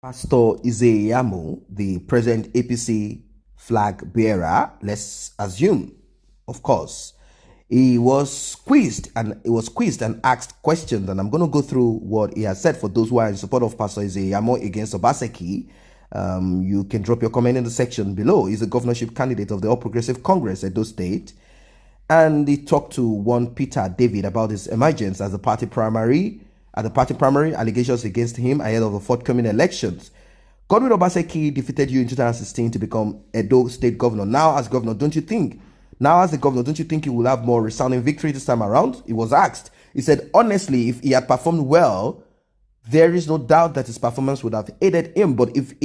Pastor IZEYAMU, the present APC flag bearer, let's assume, of course, he was quizzed and asked questions, and I'm going to go through what he has said. For those who are in support of Pastor IZEYAMU against OBASEKI, you can drop your comment in the section below. He's a governorship candidate of the All Progressive Congress, Edo State, and he talked to one Peter David about his emergence as the party primary. Allegations against him ahead of the forthcoming elections. Godwin Obaseki defeated you in 2016 to become Edo State governor. Now, as the governor, don't you think he will have more resounding victory this time around? He was asked. He said, honestly, if he had performed well, there is no doubt that his performance would have aided him. But if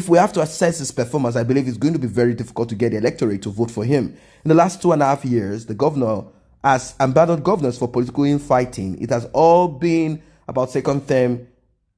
we have to assess his performance, I believe it's going to be very difficult to get the electorate to vote for him. In the last 2.5 years, the governor has abandoned governors for political infighting. It has all been about second term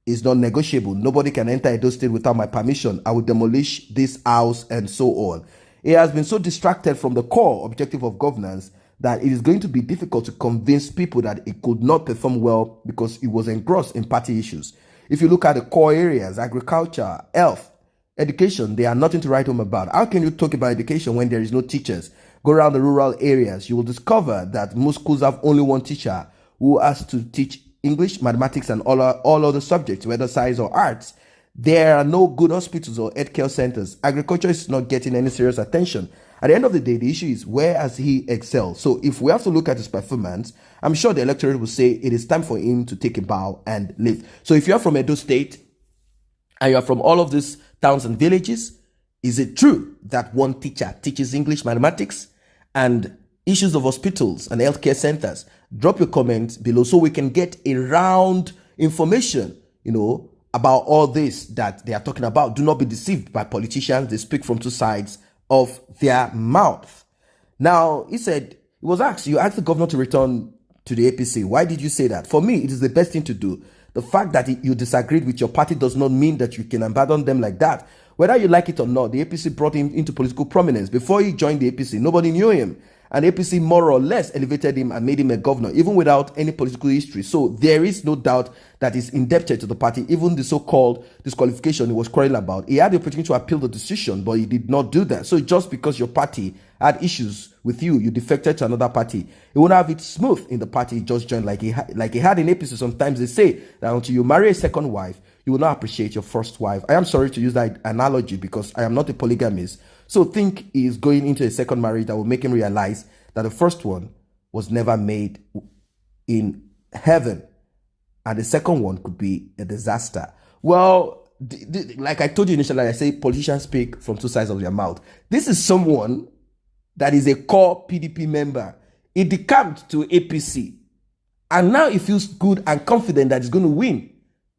is not negotiable. Nobody can enter Edo State without my permission. I will demolish this house and so on. He has been so distracted from the core objective of governance that it is going to be difficult to convince people that it could not perform well because it was engrossed in party issues. If you look at the core areas, agriculture, health, education, they are nothing to write home about. How can you talk about education when there is no teachers? Go around the rural areas, you will discover that most schools have only one teacher who has to teach English, mathematics, and all other subjects, whether science or arts. There are no good hospitals or healthcare centers. Agriculture is not getting any serious attention. At the end of the day, the issue is, where has he excelled? So if we have to look at his performance, I'm sure the electorate will say it is time for him to take a bow and leave. So if you're from Edo State and you're from all of these towns and villages, is it true that one teacher teaches English, mathematics, and issues of hospitals and healthcare centers? Drop your comments below so we can get a round information, about all this that they are talking about. Do not be deceived by politicians. They speak from two sides of their mouth. Now, he was asked, you asked the governor to return to the APC. Why did you say that? For me, it is the best thing to do. The fact that you disagreed with your party does not mean that you can abandon them like that. Whether you like it or not, the APC brought him into political prominence. Before he joined the APC, nobody knew him. And the APC more or less elevated him and made him a governor, even without any political history. So there is no doubt that he's indebted to the party. Even the so-called disqualification he was quarreling about, he had the opportunity to appeal the decision, but he did not do that. So just because your party had issues with you, you defected to another party, he won't have it smooth in the party he just joined like he had in APC. Sometimes they say that until you marry a second wife, you will not appreciate your first wife. I am sorry to use that analogy because I am not a polygamist. So think he is going into a second marriage that will make him realize that the first one was never made in heaven. And the second one could be a disaster. Well, like I told you initially, I say politicians speak from two sides of their mouth. This is someone that is a core PDP member. He decamped to APC. And now he feels good and confident that he's going to win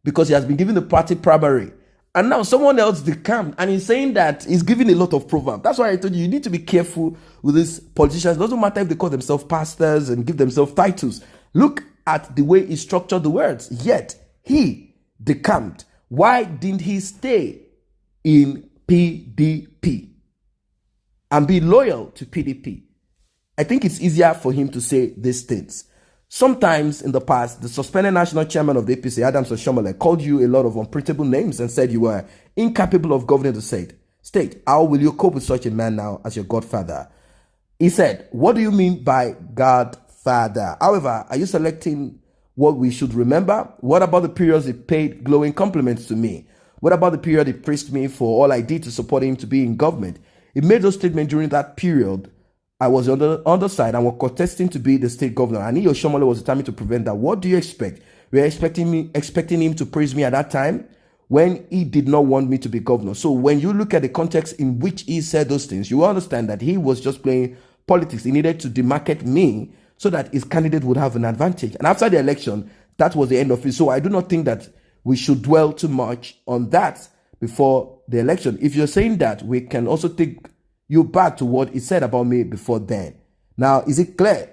because he has been given the party primary. And now someone else decamped and he's saying that he's giving a lot of proverb. That's why I told you need to be careful with these politicians. It doesn't matter if they call themselves pastors and give themselves titles. Look at the way he structured the words. Yet he decamped. Why didn't he stay in PDP and be loyal to PDP? I think it's easier for him to say these things. Sometimes in the past, the suspended national chairman of the APC, ß0MțSH, called you a lot of unprintable names and said you were incapable of governing the state. How will you cope with such a man now as your godfather? He said, what do you mean by godfather? However, are you selecting what we should remember? What about the periods he paid glowing compliments to me? What about the period he praised me for all I did to support him to be in government? He made those statements during that period. I was on the underside and were contesting to be the state governor. And OSHIOMOLE was determined to prevent that. What do you expect? We are expecting him to praise me at that time when he did not want me to be governor. So when you look at the context in which he said those things, you will understand that he was just playing politics. He needed to demarcate me so that his candidate would have an advantage. And after the election, that was the end of it. So I do not think that we should dwell too much on that before the election. If you're saying that, we can also take you back to what he said about me before then. Now, is it clear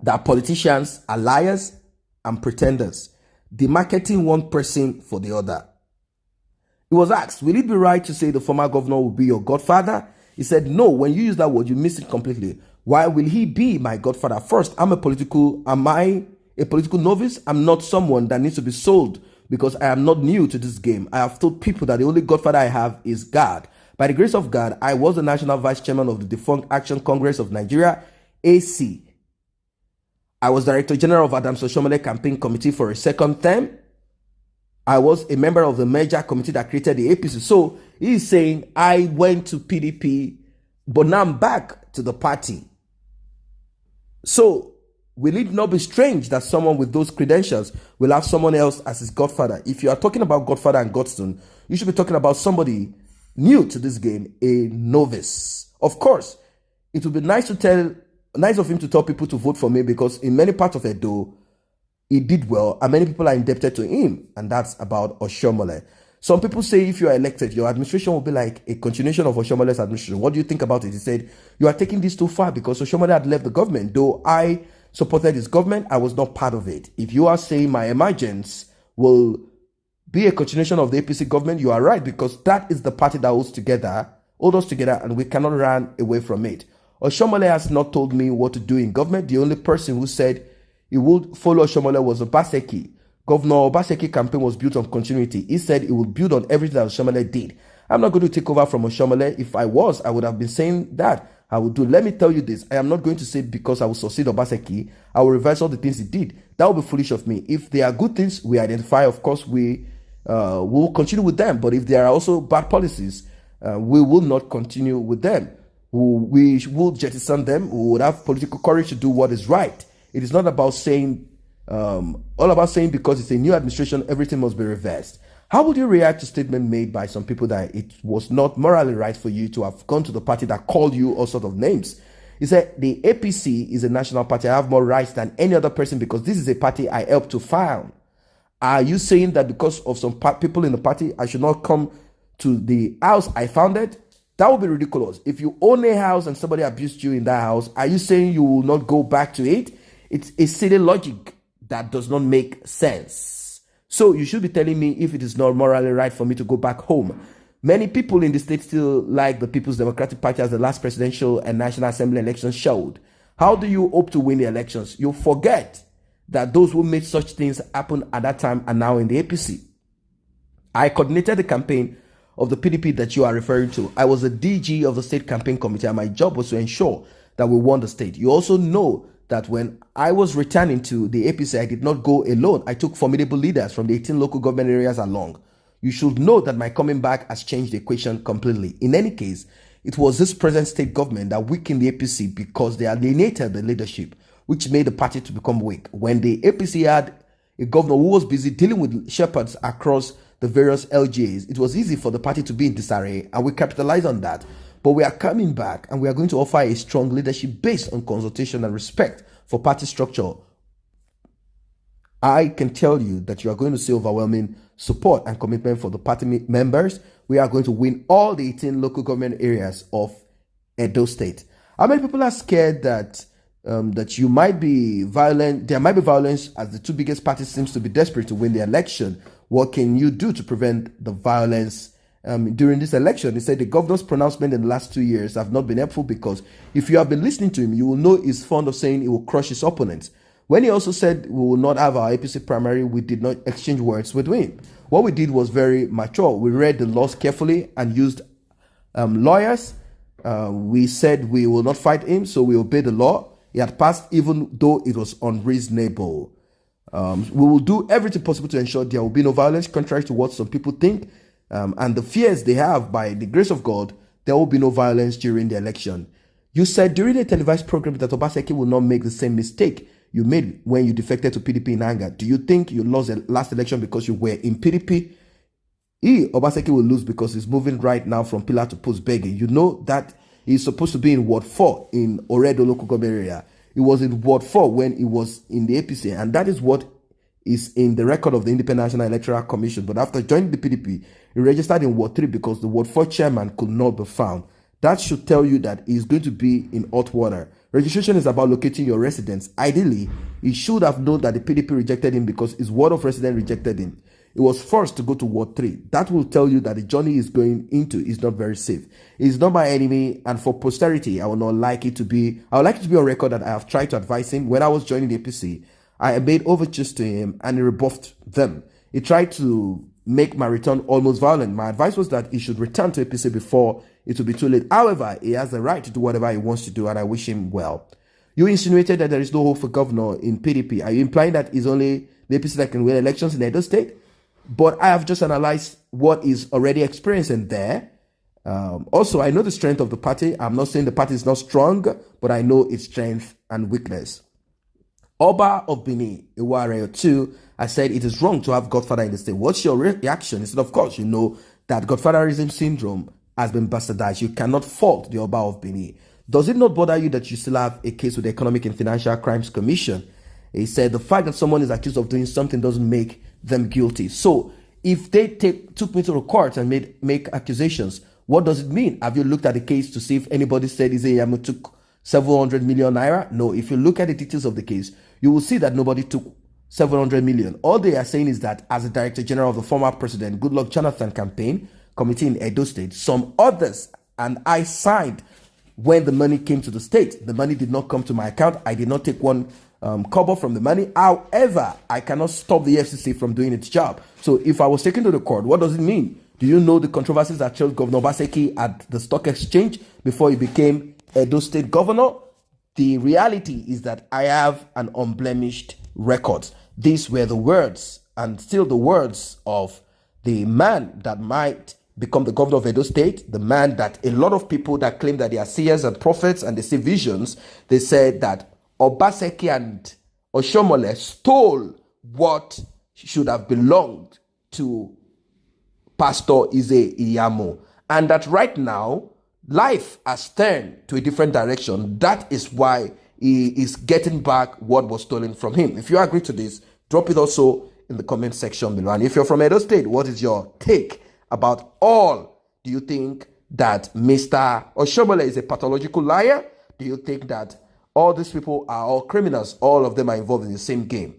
that politicians are liars and pretenders, demarcating one person for the other? He was asked, will it be right to say the former governor will be your godfather? He said, no, when you use that word, you miss it completely. Why will he be my godfather? First, am I a political novice? I'm not someone that needs to be sold because I am not new to this game. I have told people that the only godfather I have is God. By the grace of God, I was the national vice chairman of the defunct Action Congress of Nigeria, AC. I was director general of Adams Oshiomole campaign committee for a second term. I was a member of the merger committee that created the APC. So he's saying I went to PDP, but now I'm back to the party. So will it not be strange that someone with those credentials will have someone else as his godfather? If you are talking about godfather and godson, you should be talking about somebody new to this game, a novice. Of course, it would be nice of him to tell people to vote for me, because in many parts of Edo, he did well and many people are indebted to him, and that's about Oshiomole. Some people say if you are elected, your administration will be like a continuation of Oshiomole's administration. What do you think about it? He said, you are taking this too far, because Oshiomole had left the government. Though I supported his government, I was not part of it. If you are saying my emergence will be a continuation of the APC government, you are right, because that is the party that holds us together, and we cannot run away from it. Oshiomole has not told me what to do in government. The only person who said he would follow Oshiomole was OBASEKI. Governor Obaseki's campaign was built on continuity. He said he would build on everything that Oshiomole did. I'm not going to take over from Oshiomole. If I was, I would have been saying that I would do. Let me tell you this. I am not going to say because I will succeed Obaseki, I will reverse all the things he did. That would be foolish of me. If there are good things we identify, of course, we will continue with them. But if there are also bad policies, we will not continue with them. We will jettison them. We would have political courage to do what is right. It is not about saying, all about saying because it's a new administration, everything must be reversed. How would you react to statement made by some people that it was not morally right for you to have gone to the party that called you all sorts of names? He said, the APC is a national party. I have more rights than any other person because this is a party I helped to found. Are you saying that because of some people in the party, I should not come to the house I founded? That would be ridiculous. If you own a house and somebody abused you in that house, are you saying you will not go back to it? It's a silly logic that does not make sense. So you should be telling me if it is not morally right for me to go back home. Many people in the state still like the People's Democratic Party, as the last presidential and National Assembly elections showed. How do you hope to win the elections? You forget that those who made such things happen at that time are now in the APC. I coordinated the campaign of the PDP that you are referring to. I was the DG of the state campaign committee, and my job was to ensure that we won the state. You also know that when I was returning to the APC, I did not go alone. I took formidable leaders from the 18 local government areas along. You should know that my coming back has changed the equation completely. In any case, it was this present state government that weakened the APC because they alienated the leadership, which made the party to become weak. When the APC had a governor who was busy dealing with shepherds across the various LGAs, it was easy for the party to be in disarray, and we capitalized on that. But we are coming back, and we are going to offer a strong leadership based on consultation and respect for party structure. I can tell you that you are going to see overwhelming support and commitment for the party members. We are going to win all the 18 local government areas of Edo State. How many people are scared that that you might be violent? There might be violence, as the two biggest parties seems to be desperate to win the election. What can you do to prevent the violence during this election? He said the governor's pronouncement in the last 2 years have not been helpful because if you have been listening to him, you will know he's fond of saying he will crush his opponents. When he also said we will not have our APC primary, we did not exchange words with him. What we did was very mature. We read the laws carefully and used lawyers. We said we will not fight him, so we obeyed the law. He had passed even though it was unreasonable. We will do everything possible to ensure there will be no violence, contrary to what some people think. And the fears they have, by the grace of God, there will be no violence during the election. You said during the televised program that Obaseki will not make the same mistake you made when you defected to PDP in anger. Do you think you lost the last election because you were in PDP? Obaseki will lose because he's moving right now from pillar to post begging. You know that he's supposed to be in Ward 4 in Oredo local government area. He was in Ward 4 when he was in the APC, and that is what is in the record of the Independent National Electoral Commission. But after joining the PDP, he registered in Ward 3 because the Ward 4 chairman could not be found. That should tell you that he's going to be in hot water. Registration is about locating your residence. Ideally, he should have known that the PDP rejected him because his ward of residence rejected him. He was forced to go to Ward 3. That will tell you that the journey he's going into is not very safe. He's not my enemy, and for posterity, I would like it to be on record that I have tried to advise him. When I was joining the APC, I made overtures to him and he rebuffed them. He tried to make my return almost violent. My advice was that he should return to APC before it will be too late. However, he has the right to do whatever he wants to do, and I wish him well. You insinuated that there is no hope for governor in PDP. Are you implying that it's only the APC that can win elections in Edo State? But I have just analyzed what is already experiencing there. Also, I know the strength of the party. I'm not saying the party is not strong, but I know its strength and weakness. Oba of Benin, Iware too, I said it is wrong to have godfather in the state. What's your reaction? He said, of course, you know that godfatherism syndrome has been bastardized. You cannot fault the Oba of Benin. Does it not bother you that you still have a case with the Economic and Financial Crimes Commission? He said the fact that someone is accused of doing something doesn't make them guilty. So if they took me to the court and make accusations, what does it mean? Have you looked at the case to see if anybody said IZEYAMU took several hundred million naira? No. If you look at the details of the case, you will see that nobody took several hundred million. All they are saying is that as a director general of the former president Goodluck Jonathan campaign committee in Edo State, some others and I signed when the money came to the state. The money did not come to my account. I did not take one kobo from the money. However, I cannot stop the FCC from doing its job. So if I was taken to the court, what does it mean? Do you know the controversies that chilled Governor OBASEKI at the stock exchange before he became Edo State governor? The reality is that I have an unblemished record. These were the words, and still the words, of the man that might become the governor of Edo State, the man that a lot of people that claim that they are seers and prophets and they see visions, they said that Obaseki and OSHIOMOLE'S stole what should have belonged to Pastor IZEYAMU, and that right now life has turned to a different direction. That is why he is getting back what was stolen from him. If you agree to this, drop it also in the comment section below. And if you're from Edo State, what is your take about all? Do you think that Mr. OSHIOMOLE is a pathological liar? Do you think that all these people are all criminals? All of them are involved in the same game?